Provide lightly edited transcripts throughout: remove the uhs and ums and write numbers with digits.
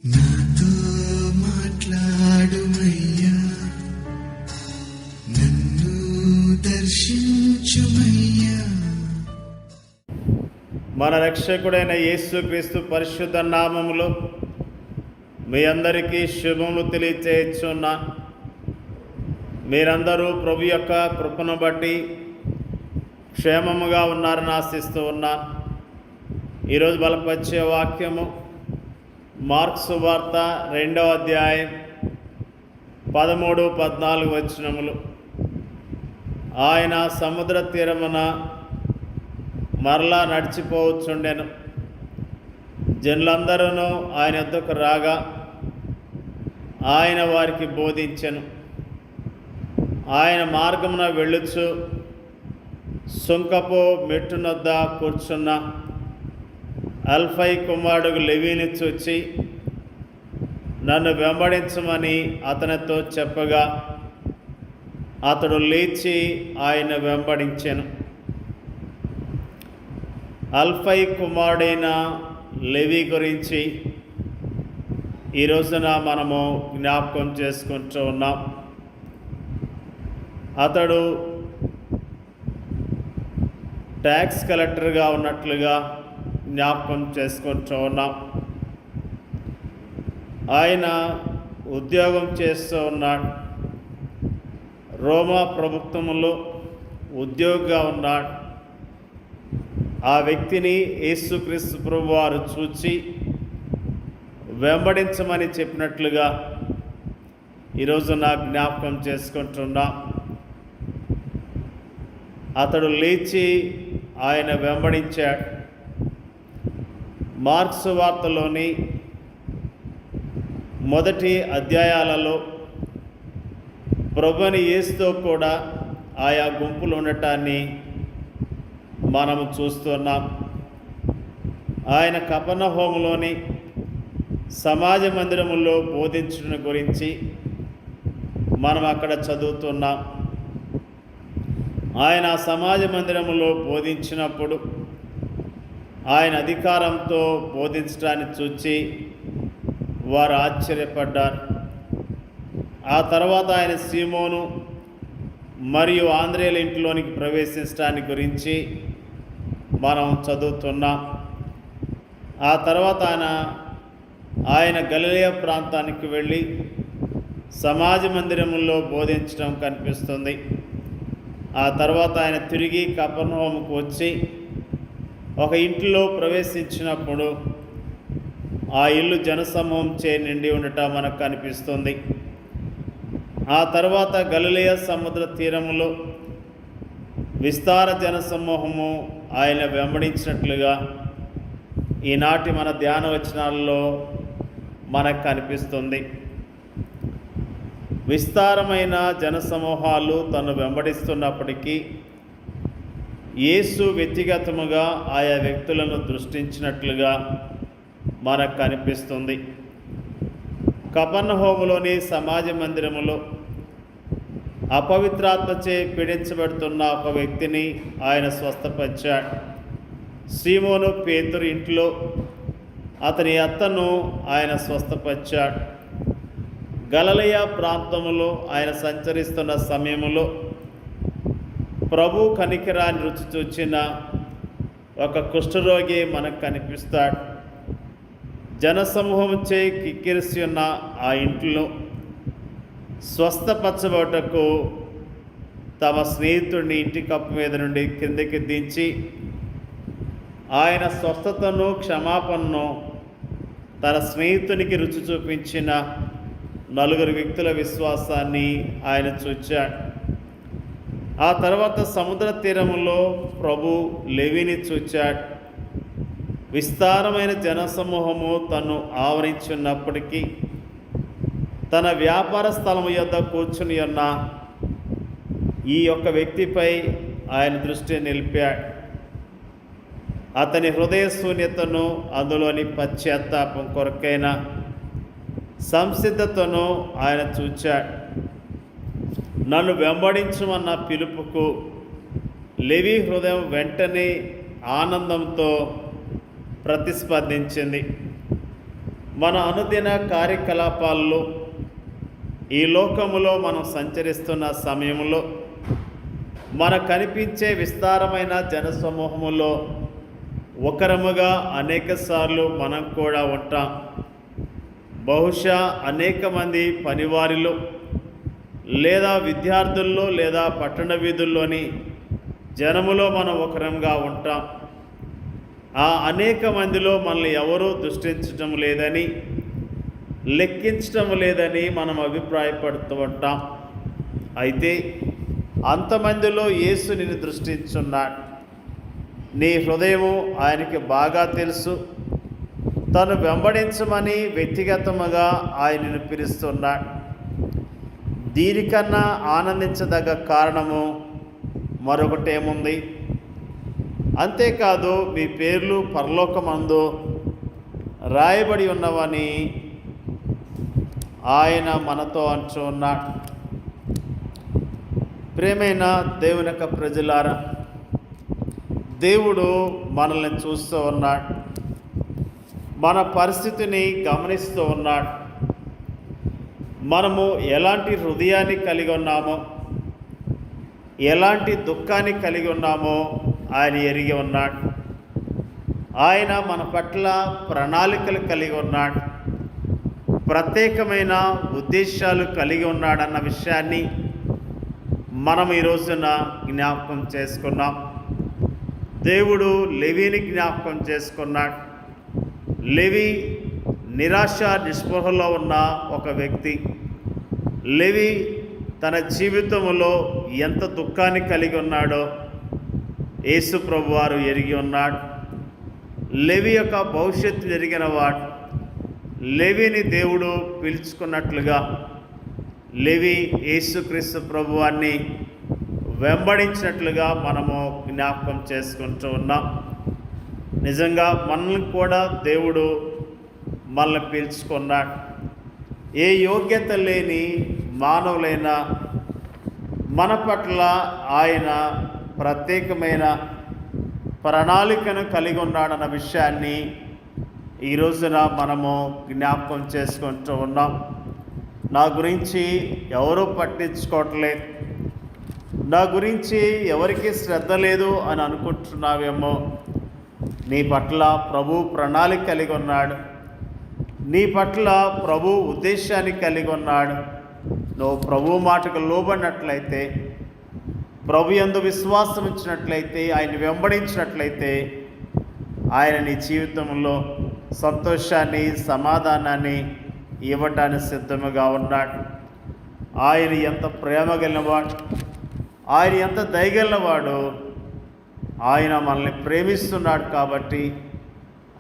నాతో మాట్లాడుమయ్యా, నన్ను దర్శించుమయ్యా. మన రక్షకుడైన యేసుక్రీస్తు పరిశుద్ధ నామములో మీ అందరికీ శుభములు తెలియచేయుచున్నా. మీరందరూ ప్రభు యొక్క కృపను బట్టి క్షేమముగా ఉన్నారని ఆశిస్తూ ఉన్నా. ఈరోజు బలపరిచే వాక్యము మార్కు సువార్త 2వ అధ్యాయం 13-14 వచనములు. ఆయన సముద్ర తీరమున మరలా నడిచిపోవచ్చుండెను. జనులందరూ ఆయన వద్దకు రాగా ఆయన వారికి బోధించెను. ఆయన మార్గమున వెళ్ళుచు సుంకపు మెట్టునొద్ద కూర్చున్న అల్ఫై కుమారుడు లెవీని చూచి నన్ను వెంబడించమని అతనితో చెప్పగా అతడు లేచి ఆయన వెంబడించెను. అల్ఫై కుమారుడైన లెవీ గురించి ఈ రోజున మనము జ్ఞాపకం చేసుకుంటూ ఉన్నాం. అతడు ట్యాక్స్ కలెక్టర్గా ఉన్నట్లుగా జ్ఞాపకం చేసుకుంటూ ఉన్నాం. ఆయన ఉద్యోగం చేస్తూ ఉన్నాడు. రోమా ప్రభుత్వంలో ఉద్యోగిగా ఉన్నాడు. ఆ వ్యక్తిని యేసుక్రీస్తు ప్రభువారు చూచి వెంబడించమని చెప్పినట్లుగా ఈరోజు నా జ్ఞాపకం చేసుకుంటున్నాం. అతడు లేచి ఆయన వెంబడించాడు. మార్కు సువార్తలోని మొదటి అధ్యాయాలలో ప్రభుని యేసుతో కూడా ఆయా గుంపులు ఉండటాన్ని మనము చూస్తున్నాం. ఆయన కపెర్నహూములోని సమాజ మందిరములో బోధించడం గురించి మనం అక్కడ చదువుతున్నాం. ఆయన సమాజ మందిరములో బోధించినప్పుడు ఆయన అధికారంతో బోధించడాన్ని చూచి వారు ఆశ్చర్యపడ్డారు. ఆ తర్వాత ఆయన సీమోను మరియు ఆంద్రేయుల ఇంట్లోనికి ప్రవేశించడాన్ని గురించి మనం చదువుతున్నాం. ఆ తర్వాత ఆయన గలిలయ ప్రాంతానికి వెళ్ళి సమాజ మందిరములో బోధించడం కనిపిస్తుంది. ఆ తర్వాత ఆయన తిరిగి కపెర్నహూముకు వచ్చి ఒక ఇంటిలో ప్రవేశించినప్పుడు ఆ ఇల్లు జనసమూహంచే నిండి ఉండటం మనకు కనిపిస్తుంది. ఆ తర్వాత గలిలయ సముద్ర తీరములో విస్తార జనసమూహము ఆయన వెంబడించినట్లుగా ఈనాటి మన ధ్యాన వచనాల్లో మనకు కనిపిస్తుంది. విస్తారమైన జనసమూహాలు తను వెంబడిస్తున్నప్పటికీ యేసు వ్యక్తిగతముగా ఆయా వ్యక్తులను దృష్టించినట్లుగా మనకు కనిపిస్తుంది. కపెర్నహూములోని సమాజ మందిరములో అపవిత్రాత్మచే పీడించబడుతున్న ఒక వ్యక్తిని ఆయన స్వస్థపరిచాడు. సీమోను పేతురు ఇంట్లో అతని అత్తను ఆయన స్వస్థపరిచాడు. గలిలయ ప్రాంతములో ఆయన సంచరిస్తున్న సమయములో ప్రభు కనికరాన్ని రుచి చూచిన ఒక కుష్ఠరోగి మనకు కనిపిస్తాడు. జనసమూహంచే కిక్కిరిసి ఉన్న ఆ ఇంట్లో స్వస్థపరచబడటకు తమ స్నేహితుడిని ఇంటి కప్పు మీద నుండి కిందకి దించి ఆయన స్వస్థతను క్షమాపణను తన స్నేహితునికి రుచి చూపించిన 4 వ్యక్తుల విశ్వాసాన్ని ఆయన చూచాడు. ఆ తర్వాత సముద్ర తీరములో ప్రభు లెవీని చూచాడు. విస్తారమైన జనసమూహము తను ఆవరించున్నప్పటికీ తన వ్యాపార స్థలము యొద్ద కూర్చుని ఉన్న ఈ యొక్క వ్యక్తిపై ఆయన దృష్టి నిలిపాడు. అతని హృదయ శూన్యతను, అందులోని పశ్చాత్తాపం కొరకైన సంసిద్ధతను ఆయన చూచాడు. నన్ను వెంబడించమన్న పిలుపుకు లెవీ హృదయం వెంటనే ఆనందంతో ప్రతిస్పందించింది. మన అనుదిన కార్యకలాపాల్లో ఈ లోకములో మనం సంచరిస్తున్న సమయంలో మనకు కనిపించే విస్తారమైన జనసమూహములో ఒకరముగా అనేకసార్లు మనం కూడా ఉంటాం. బహుశా అనేక మంది పనివారిలో లేదా విద్యార్థుల్లో లేదా పట్టణ వీధుల్లోని జనములో మనం ఒకరంగా ఉంటాం. ఆ అనేక మందిలో మనల్ని ఎవరూ దృష్టించటం లేదని, లెక్కించటం లేదని మనం అభిప్రాయపడుతూ ఉంటాం. అయితే అంతమందిలో యేసు నిన్ను దృష్టించున్నాడు. నీ హృదయము ఆయనకి బాగా తెలుసు. తను వెంబడించమని వ్యక్తిగతముగా ఆయనను పిలుస్తున్నాడు. దీనికన్నా ఆనందించదగ్గ కారణము మరొకటేముంది? అంతేకాదు, మీ పేర్లు పరలోకమందు రాయబడి ఉన్నవని ఆయన మనతో అంటూ ఉన్నాడు. ప్రియమైన దేవుని యొక్క ప్రజలారా, దేవుడు మనల్ని చూస్తూ ఉన్నాడు. మన పరిస్థితిని గమనిస్తూ ఉన్నాడు. మనము ఎలాంటి హృదయాన్ని కలిగి ఉన్నామో, ఎలాంటి దుఃఖాన్ని కలిగి ఉన్నామో ఆయన ఎరిగి ఉన్నాడు. ఆయన మన పట్ల ప్రణాళికలు కలిగి ఉన్నాడు. ప్రత్యేకమైన ఉద్దేశాలు కలిగి ఉన్నాడన్న విషయాన్ని మనం ఈ రోజున జ్ఞాపకం చేసుకున్నాం. దేవుడు లేవీని జ్ఞాపకం చేసుకున్నాడు. లేవి నిరాశ నిస్పృహలో ఉన్న ఒక వ్యక్తి. లేవి తన జీవితంలో ఎంత దుఃఖాన్ని కలిగి ఉన్నాడో యేసు ప్రభువారు ఎరిగి ఉన్నాడు. లేవి యొక్క భవిష్యత్తు ఎరిగిన వాడు. లేవిని దేవుడు పిలుచుకున్నట్లుగా లేవి యేసుక్రీస్తు ప్రభువాన్ని వెంబడించినట్లుగా మనము జ్ఞాపకం చేసుకుంటూ ఉన్నాం. నిజంగా మనల్ని కూడా దేవుడు మనల్ని పిలుచుకున్నాడు. ఏ యోగ్యత లేని మానవులైన మన పట్ల ఆయన ప్రత్యేకమైన ప్రణాళికను కలిగి ఉన్నాడన్న విషయాన్ని ఈ రోజున మనము జ్ఞాపకం చేసుకుంటూ ఉన్నాం. నా గురించి ఎవరూ పట్టించుకోవట్లేదు, నా గురించి ఎవరికి శ్రద్ధ లేదు అని అనుకుంటున్నావేమో. నీ పట్ల ప్రభు ప్రణాళిక కలిగి ఉన్నాడు. నీ పట్ల ప్రభు ఉద్దేశాన్ని కలిగి ఉన్నాడు. నువ్వు ప్రభు మాటకు లోబడినట్లయితే, ప్రభు యందు విశ్వాసం ఇచ్చినట్లయితే, ఆయన వెంబడించినట్లయితే ఆయన నీ జీవితంలో సంతోషాన్ని, సమాధానాన్ని ఇవ్వటానికి సిద్ధముగా ఉన్నాడు. ఆయన ఎంత ప్రేమ గలవాడు, ఆయన ఎంత దయగలవాడు. ఆయన మనల్ని ప్రేమిస్తున్నాడు కాబట్టి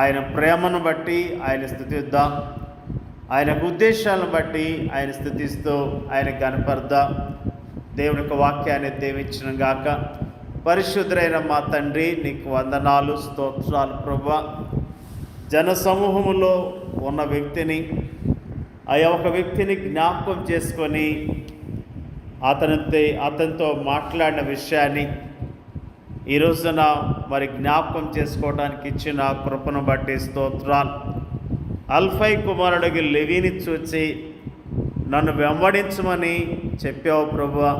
ఆయన ప్రేమను బట్టి ఆయన స్తుతిద్దాం. ఆయనకు ఉద్దేశాలను బట్టి ఆయన స్తుతిస్తూ ఆయన కనపడదాం. దేవుని యొక్క వాక్యాన్ని దీవించిన గాక. పరిశుద్ధుడైన మా తండ్రి, నీకు వందనాలు, స్తోత్రాలు ప్రభువా. జనసమూహములో ఉన్న వ్యక్తిని, ఒక వ్యక్తిని జ్ఞాపకం చేసుకొని అతనితో మాట్లాడిన విషయాన్ని ఈ రోజున మరి జ్ఞాపకం చేసుకోవడానికి ఇచ్చిన కృపను బట్టి స్తోత్రాలు. అల్ఫై కుమారుడికి లేవీని చూచి నన్ను వెంబడించమని చెప్పావు ప్రభువా.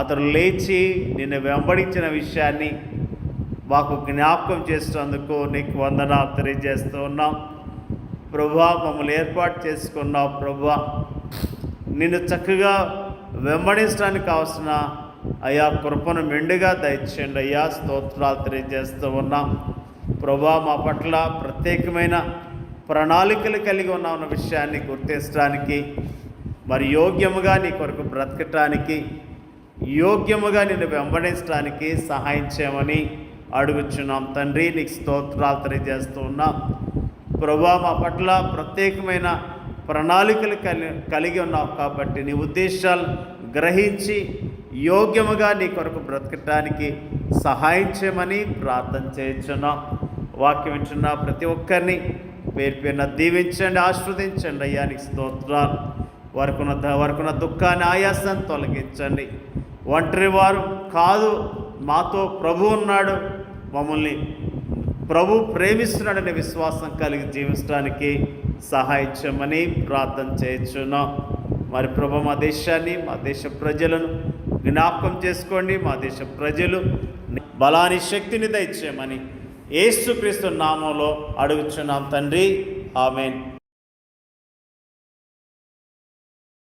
అతను లేచి నిన్ను వెంబడించిన విషయాన్ని మాకు జ్ఞాపకం చేసినందుకు నీకు వందనాలు తెలియజేస్తూ ఉన్నాం ప్రభువా. మమ్మల్ని ఏర్పాటు చేసుకున్నావు ప్రభువా. నిన్ను చక్కగా వెంబడించడానికి కావాల్సిన అయ్యా కృపను మెండుగా దయచేయండి అయ్యా. స్తోత్రాలు తెలియజేస్తూ ఉన్నాం ప్రభువా. మా పట్ల ప్రత్యేకమైన ప్రణాళికలు కలిగి ఉన్న విషయాన్ని గుర్తించడానికి, మరి యోగ్యముగా నీ కొరకు బ్రతకటానికి, యోగ్యముగా నిన్ను వెంబడించడానికి సహాయం చేయమని అడుగుచున్నాం తండ్రి. నీకు స్తోత్రాలు తెలియజేస్తూ ఉన్నాం ప్రభువా. మా పట్ల ప్రత్యేకమైన ప్రణాళికలు కలిగి ఉన్నావు కాబట్టి నీ ఉద్దేశాలు గ్రహించి యోగ్యముగా నీ కొరకు బ్రతకటానికి సహాయం చేయమని ప్రార్థన చేయించున్నాం. వాక్యం వింటున్న ప్రతి ఒక్కరిని పేరు పేరున దీవించండి, ఆశీర్వదించండి అయ్యా. నీకు స్తోత్రాలు. వరకున్న దుఃఖాన్ని, ఆయాసాన్ని తొలగించండి. ఒంటరి వారు కాదు, మాతో ప్రభు ఉన్నాడు, మమ్మల్ని ప్రభు ప్రేమిస్తున్నాడనే విశ్వాసం కలిగి జీవించడానికి సహాయం చేయమని ప్రార్థన చేయించున్నాం. మరి ప్రభు మా దేశాన్ని, మా దేశ ప్రజలను జ్ఞాపకం చేసుకోండి. మా దేశ ప్రజలు బలాన్ని, శక్తిని దయచేయమని యేసుక్రీస్తు నామంలో అడుగుచున్నాం తండ్రి. ఆమేన్.